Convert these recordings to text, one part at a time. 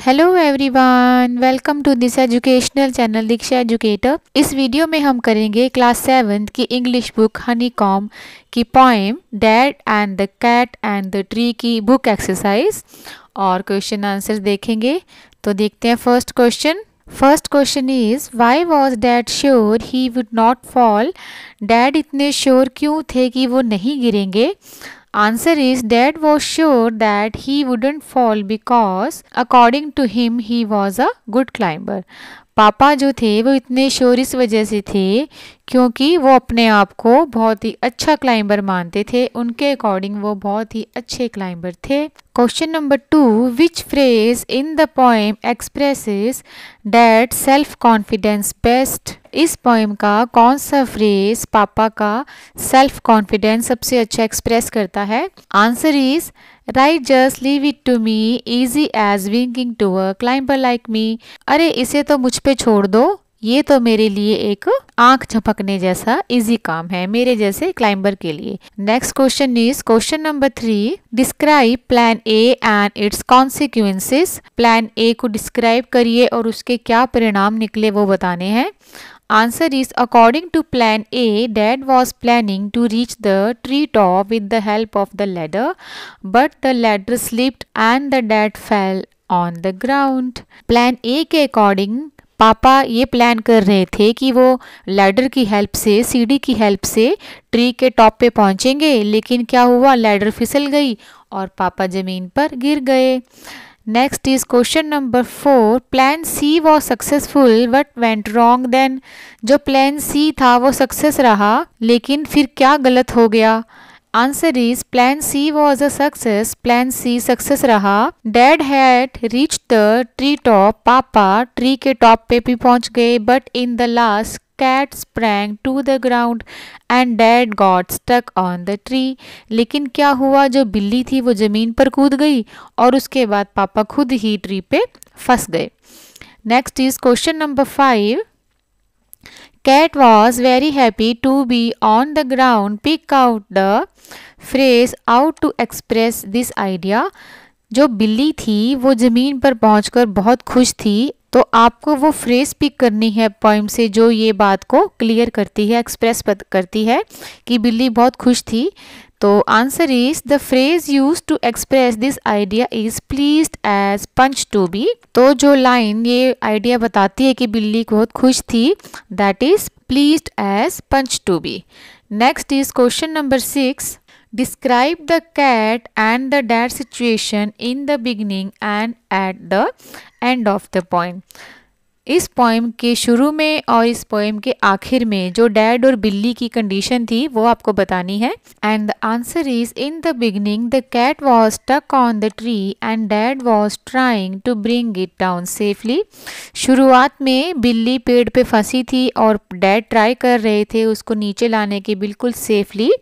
Hello everyone, welcome to this educational channel Diksha educator. इस video में हम करेंगे क्लास 7 की इंग्लिश बुक हनीकॉम्ब की poem dad and the cat and the tree की बुक एक्सरसाइज और क्वेश्चन आंसर देखेंगे। तो देखते हैं first question is why was dad sure he would not fall. Dad इतने श्योर क्यों थे कि वो नहीं गिरेंगे। Answer is Dad was sure that he wouldn't fall because according to him he was a good climber. पापा जो थे वो इतने श्योर इस वजह से थे क्योंकि वो अपने आप को बहुत ही अच्छा क्लाइंबर मानते थे। उनके अकॉर्डिंग वो बहुत ही अच्छे क्लाइंबर थे। Question number 2, which phrase in the poem expresses dad self confidence best. इस पोएम का कौन सा फ्रेज पापा का सेल्फ कॉन्फिडेंस सबसे अच्छा एक्सप्रेस करता है। Answer is right just leave it to me easy as winking to a climber like me. अरे इसे तो मुझ पे छोड़ दो, ये तो मेरे लिए एक आंख झपकने जैसा इजी काम है, मेरे जैसे क्लाइंबर के लिए। Next question is question number 3, describe plan A and it's consequences. Plan A को डिस्क्राइब करिए और उसके क्या परिणाम निकले वो बताने हैं। Answer is according to plan A, Dad was planning to reach the tree top with the help of the ladder, but the ladder slipped and the dad fell on the ground. Plan A के according पापा ये plan कर रहे थे कि वो ladder की help से, सीढ़ी की हेल्प से ट्री के टॉप पे पहुंचेंगे, लेकिन क्या हुआ, लैडर फिसल गई और पापा जमीन पर गिर गए। Next is question number 4, plan C was successful but went wrong then. जो प्लान सी था वो सक्सेस रहा, लेकिन फिर क्या गलत हो गया। Answer is plan C was a success. Plan C success रहा। Dad had reach the tree top. पापा ट्री के टॉप पे भी पहुंच गए, but in the last cat sprang to the ground and dad got stuck on the tree. लेकिन क्या हुआ, जो बिल्ली थी वो जमीन पर कूद गई और उसके बाद पापा खुद ही ट्री पे फंस गए। Next is question number 5, cat was very happy to be on the ground. Pick out the phrase out to express this idea. जो बिल्ली थी वो जमीन पर पहुंचकर बहुत खुश थी, तो आपको वो फ्रेज पिक करनी है पोइम से जो ये बात को क्लियर करती है, एक्सप्रेस करती है कि बिल्ली बहुत खुश थी। तो answer is the phrase use to express this idea is pleased as punch to be. तो जो लाइन ये आइडिया बताती है कि बिल्ली बहुत खुश थी, that is pleased as punch to be. Next is question number 6, describe the cat and the dad situation in the beginning and at the end of the poem. इस पोएम के शुरू में और इस पोएम के आखिर में जो डैड और बिल्ली की कंडीशन थी वो आपको बतानी है। And the answer is in the beginning the cat was stuck on the tree and dad was trying to bring it down safely. शुरुआत में बिल्ली पेड़ पे फंसी थी और डैड ट्राई कर रहे थे उसको नीचे लाने की बिल्कुल safely.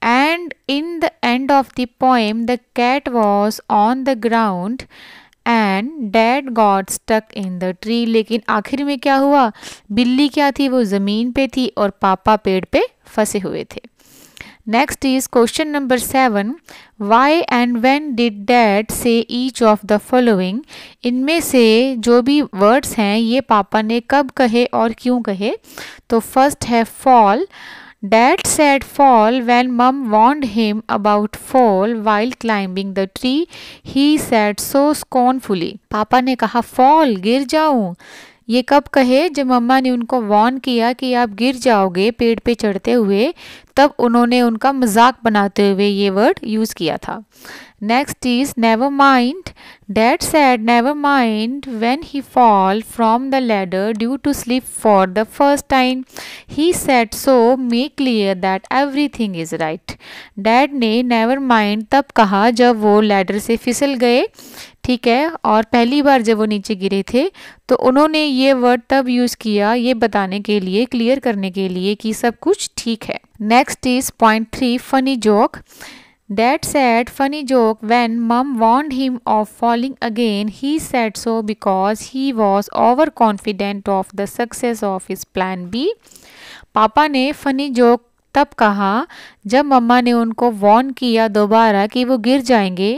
And in the end of the poem the cat was on the ground and dad got stuck in the tree. लेकिन आखिर में क्या हुआ, बिल्ली क्या थी, वो जमीन पे थी और पापा पेड़ पे फंसे हुए थे। Next is question number 7, why and when did dad say each of the following. इनमें से जो भी वर्ड्स हैं ये पापा ने कब कहे और क्यों कहे। तो फर्स्ट है fall. Dad said fall when mom warned him about fall while climbing the tree. He said so scornfully. पापा ने कहा fall, गिर जाऊं। ये कब कहे, जब मम्मा ने उनको वार्न किया कि आप गिर जाओगे पेड़ पे चढ़ते हुए, तब उन्होंने उनका मजाक बनाते हुए ये वर्ड यूज किया था। Next is never mind. Dad said never mind when he fall from the ladder due to slip for the first time. He said so make clear that everything is right. Dad ने never mind तब कहा जब वो ladder से फिसल गए, ठीक है, और पहली बार जब वो नीचे गिरे थे, तो उन्होंने ये वर्ड तब यूज किया ये बताने के लिए, क्लियर करने के लिए कि सब कुछ ठीक है। Next is point 3, funny joke. Dad said funny joke when mom warned him of falling again. He said so because he was overconfident of the success of his plan B. पापा ने फनी जोक तब कहा जब मम्मा ने उनको warn किया दोबारा कि वो गिर जाएंगे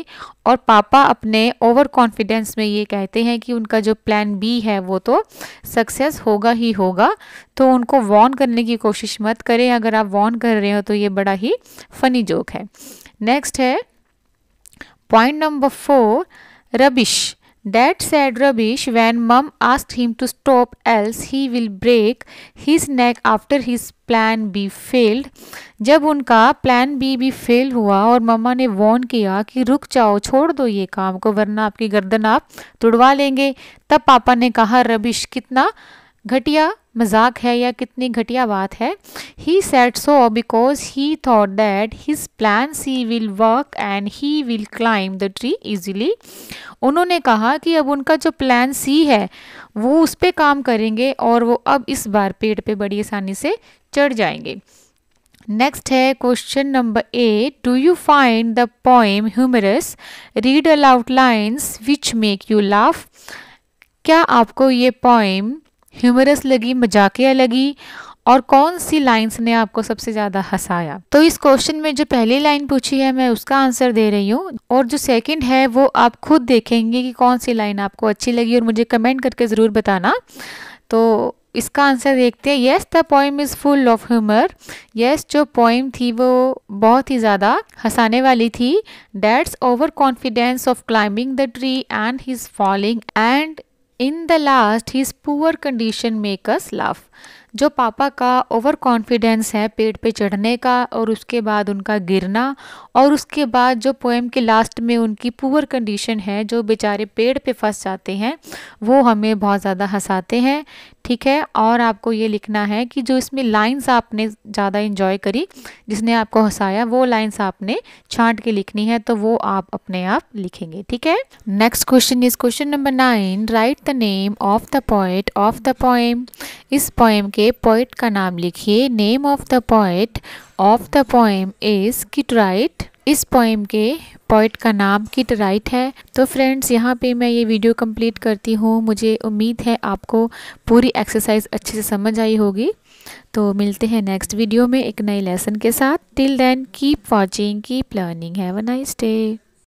और पापा अपने ओवर कॉन्फिडेंस में ये कहते हैं कि उनका जो प्लान बी है वो तो सक्सेस होगा ही होगा, तो उनको वार्न करने की कोशिश मत करें। अगर आप वार्न कर रहे हो तो ये बड़ा ही फनी जोक है। नेक्स्ट है point number 4, rubbish. Dad said rubbish when mom asked him to stop, else he will break his neck after his plan B failed। जब उनका प्लान बी भी फेल हुआ और मम्मा ने वार्न किया कि रुक जाओ, छोड़ दो ये काम को वरना आपकी गर्दन आप तुड़वा लेंगे, तब पापा ने कहा रबिश, कितना घटिया मजाक है या कितनी घटिया बात है। He said so because he thought that his plan C will work and he will climb the tree easily। उन्होंने कहा कि अब उनका जो प्लान सी है वो उस पे काम करेंगे और वो अब इस बार पेड़ पे बड़ी आसानी से चढ़ जाएंगे। नेक्स्ट है question number 8, do you find the poem humorous? Read aloud lines which make you laugh. क्या आपको ये पोएम ह्यूमरस लगी, मजाकिया लगी, और कौन सी लाइंस ने आपको सबसे ज़्यादा हंसाया? तो इस क्वेश्चन में जो पहली लाइन पूछी है मैं उसका आंसर दे रही हूँ, और जो सेकंड है वो आप खुद देखेंगे कि कौन सी लाइन आपको अच्छी लगी और मुझे कमेंट करके ज़रूर बताना। तो इसका आंसर देखते हैं। Yes the poem is full of humour. Yes जो पोएम थी वो बहुत ही ज़्यादा हंसाने वाली थी। Dad's overconfidence of climbing the tree and his falling and in the last his poor condition make us laugh. जो पापा का ओवर कॉन्फिडेंस है पेड़ पे चढ़ने का और उसके बाद उनका गिरना, और उसके बाद जो पोएम के लास्ट में उनकी पुअर कंडीशन है, जो बेचारे पेड़ पे फंस जाते हैं, वो हमें बहुत ज़्यादा हंसाते हैं। ठीक है, और आपको ये लिखना है कि जो इसमें लाइंस आपने ज़्यादा इंजॉय करी, जिसने आपको हंसाया, वो लाइंस आपने छांट के लिखनी है, तो वो आप अपने आप लिखेंगे। ठीक है। Next question is question number 9, right the name of the poet of the poem. इस पोएम के पोएट का नाम लिखिए। Name of the poet of the poem is kit right. इस पोएम के पोएट का नाम किट राइट है। तो फ्रेंड्स, यहाँ पे मैं ये वीडियो कंप्लीट करती हूँ। मुझे उम्मीद है आपको पूरी एक्सरसाइज अच्छे से समझ आई होगी। तो मिलते हैं नेक्स्ट वीडियो में एक नए लेसन के साथ। Till then keep watching, keep learning, have a nice day.